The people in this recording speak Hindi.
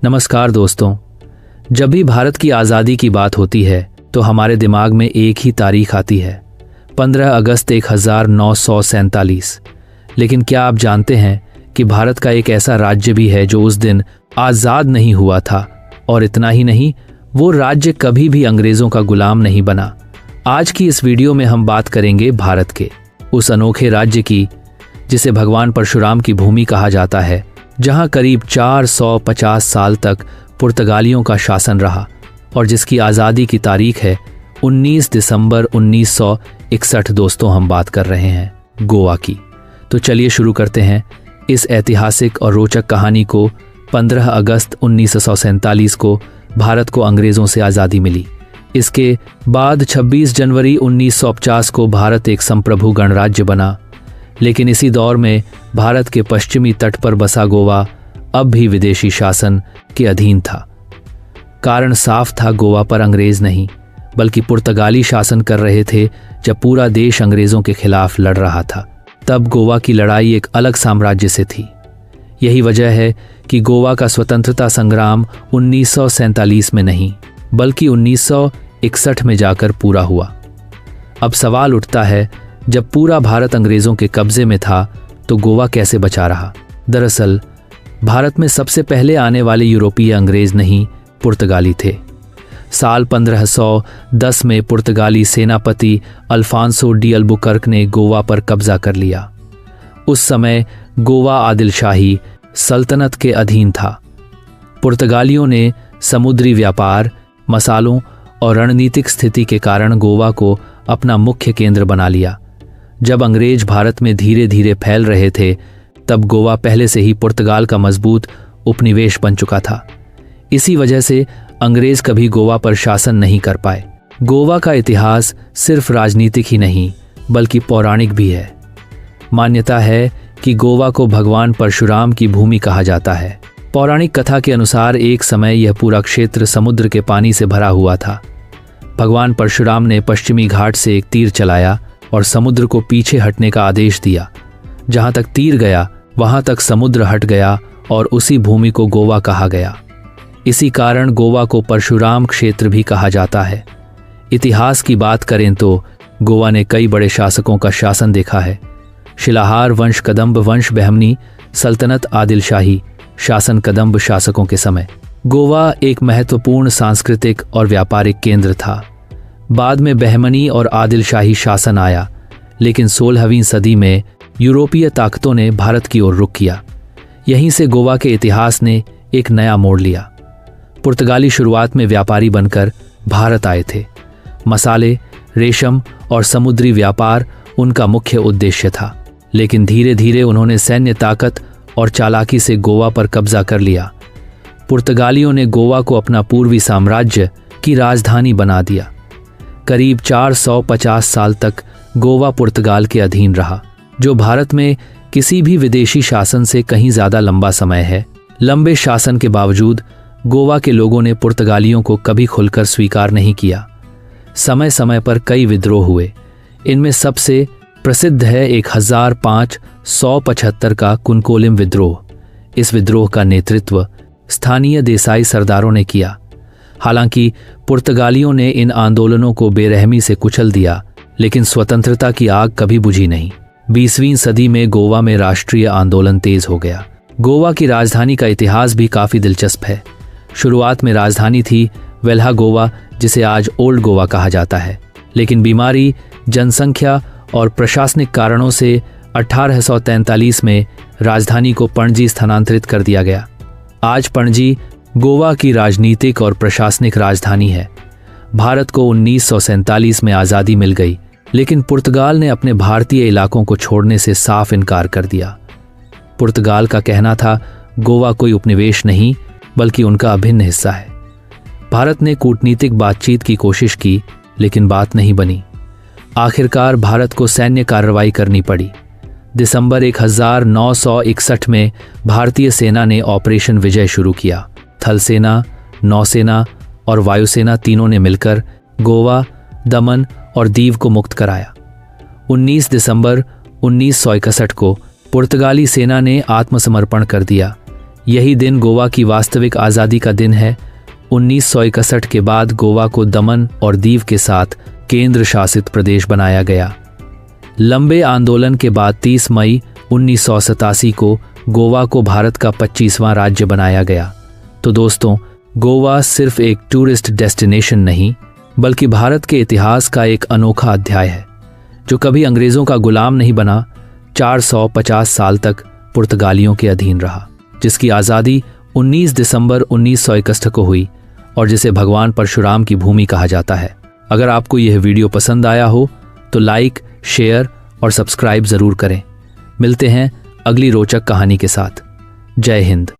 नमस्कार दोस्तों। जब भी भारत की आज़ादी की बात होती है तो हमारे दिमाग में एक ही तारीख आती है, 15 अगस्त 1947। लेकिन क्या आप जानते हैं कि भारत का एक ऐसा राज्य भी है जो उस दिन आज़ाद नहीं हुआ था, और इतना ही नहीं, वो राज्य कभी भी अंग्रेज़ों का गुलाम नहीं बना। आज की इस वीडियो में हम बात करेंगे भारत के उस अनोखे राज्य की जिसे भगवान परशुराम की भूमि कहा जाता है, जहां करीब 450 साल तक पुर्तगालियों का शासन रहा और जिसकी आज़ादी की तारीख है 19 दिसंबर 1961। दोस्तों, हम बात कर रहे हैं गोवा की। तो चलिए शुरू करते हैं इस ऐतिहासिक और रोचक कहानी को। 15 अगस्त 1947 को भारत को अंग्रेज़ों से आज़ादी मिली। इसके बाद 26 जनवरी 1950 को भारत एक संप्रभु गणराज्य बना। लेकिन इसी दौर में भारत के पश्चिमी तट पर बसा गोवा अब भी विदेशी शासन के अधीन था। कारण साफ था, गोवा पर अंग्रेज नहीं बल्कि पुर्तगाली शासन कर रहे थे। जब पूरा देश अंग्रेजों के खिलाफ लड़ रहा था, तब गोवा की लड़ाई एक अलग साम्राज्य से थी। यही वजह है कि गोवा का स्वतंत्रता संग्राम 1947 में नहीं बल्कि 1961 में जाकर पूरा हुआ। अब सवाल उठता है, जब पूरा भारत अंग्रेजों के कब्जे में था तो गोवा कैसे बचा रहा? दरअसल भारत में सबसे पहले आने वाले यूरोपीय अंग्रेज नहीं, पुर्तगाली थे। साल 1510 में पुर्तगाली सेनापति अल्फांसो डी अल्बुकर्क ने गोवा पर कब्जा कर लिया। उस समय गोवा आदिलशाही सल्तनत के अधीन था। पुर्तगालियों ने समुद्री व्यापार, मसालों और रणनीतिक स्थिति के कारण गोवा को अपना मुख्य केंद्र बना लिया। जब अंग्रेज भारत में धीरे धीरे फैल रहे थे, तब गोवा पहले से ही पुर्तगाल का मजबूत उपनिवेश बन चुका था। इसी वजह से अंग्रेज कभी गोवा पर शासन नहीं कर पाए। गोवा का इतिहास सिर्फ राजनीतिक ही नहीं बल्कि पौराणिक भी है। मान्यता है कि गोवा को भगवान परशुराम की भूमि कहा जाता है। पौराणिक कथा के अनुसार एक समय यह पूरा क्षेत्र समुद्र के पानी से भरा हुआ था। भगवान परशुराम ने पश्चिमी घाट से एक तीर चलाया और समुद्र को पीछे हटने का आदेश दिया। जहां तक तीर गया वहां तक समुद्र हट गया और उसी भूमि को गोवा कहा गया। इसी कारण गोवा को परशुराम क्षेत्र भी कहा जाता है। इतिहास की बात करें तो गोवा ने कई बड़े शासकों का शासन देखा है। शिलाहार वंश, कदंब वंश, बहमनी सल्तनत, आदिलशाही शासन कदंब शासकों के समय गोवा एक महत्वपूर्ण सांस्कृतिक और व्यापारिक केंद्र था। बाद में बहमनी और आदिलशाही शासन आया, लेकिन 16वीं सदी में यूरोपीय ताकतों ने भारत की ओर रुख किया। यहीं से गोवा के इतिहास ने एक नया मोड़ लिया। पुर्तगाली शुरुआत में व्यापारी बनकर भारत आए थे। मसाले, रेशम और समुद्री व्यापार उनका मुख्य उद्देश्य था। लेकिन धीरे धीरे उन्होंने सैन्य ताकत और चालाकी से गोवा पर कब्जा कर लिया। पुर्तगालियों ने गोवा को अपना पूर्वी साम्राज्य की राजधानी बना दिया। करीब 450 साल तक गोवा पुर्तगाल के अधीन रहा, जो भारत में किसी भी विदेशी शासन से कहीं ज्यादा लंबा समय है। लंबे शासन के बावजूद गोवा के लोगों ने पुर्तगालियों को कभी खुलकर स्वीकार नहीं किया। समय समय पर कई विद्रोह हुए। इनमें सबसे प्रसिद्ध है 1575 का कुनकोलिम विद्रोह। इस विद्रोह का नेतृत्व स्थानीय देसाई सरदारों ने किया। हालांकि पुर्तगालियों ने इन आंदोलनों को बेरहमी से कुचल दिया, लेकिन स्वतंत्रता की आग कभी बुझी नहीं। 20वीं सदी में गोवा में राष्ट्रीय आंदोलन तेज हो गया। गोवा की राजधानी का इतिहास भी काफी दिलचस्प है। शुरुआत में राजधानी थी वेल्हा गोवा, जिसे आज ओल्ड गोवा कहा जाता है। लेकिन बीमारी, जनसंख्या और प्रशासनिक कारणों से 1843 में राजधानी को पणजी स्थानांतरित कर दिया गया। आज पणजी गोवा की राजनीतिक और प्रशासनिक राजधानी है। भारत को 1947 में आज़ादी मिल गई, लेकिन पुर्तगाल ने अपने भारतीय इलाकों को छोड़ने से साफ इनकार कर दिया। पुर्तगाल का कहना था, गोवा कोई उपनिवेश नहीं बल्कि उनका अभिन्न हिस्सा है। भारत ने कूटनीतिक बातचीत की कोशिश की, लेकिन बात नहीं बनी। आखिरकार भारत को सैन्य कार्रवाई करनी पड़ी। दिसंबर 1961 में भारतीय सेना ने ऑपरेशन विजय शुरू किया। थल सेना, नौसेना और वायुसेना तीनों ने मिलकर गोवा, दमन और दीव को मुक्त कराया। 19 दिसंबर 1961 को पुर्तगाली सेना ने आत्मसमर्पण कर दिया। यही दिन गोवा की वास्तविक आज़ादी का दिन है। 1961 के बाद गोवा को दमन और दीव के साथ केंद्र शासित प्रदेश बनाया गया। लंबे आंदोलन के बाद 30 मई 1987 को गोवा को भारत का 25वां राज्य बनाया गया। तो दोस्तों, गोवा सिर्फ एक टूरिस्ट डेस्टिनेशन नहीं, बल्कि भारत के इतिहास का एक अनोखा अध्याय है, जो कभी अंग्रेज़ों का गुलाम नहीं बना, 450 साल तक पुर्तगालियों के अधीन रहा, जिसकी आज़ादी 19 दिसंबर 1961 को हुई और जिसे भगवान परशुराम की भूमि कहा जाता है। अगर आपको यह वीडियो पसंद आया हो तो लाइक, शेयर और सब्सक्राइब ज़रूर करें। मिलते हैं अगली रोचक कहानी के साथ। जय हिंद।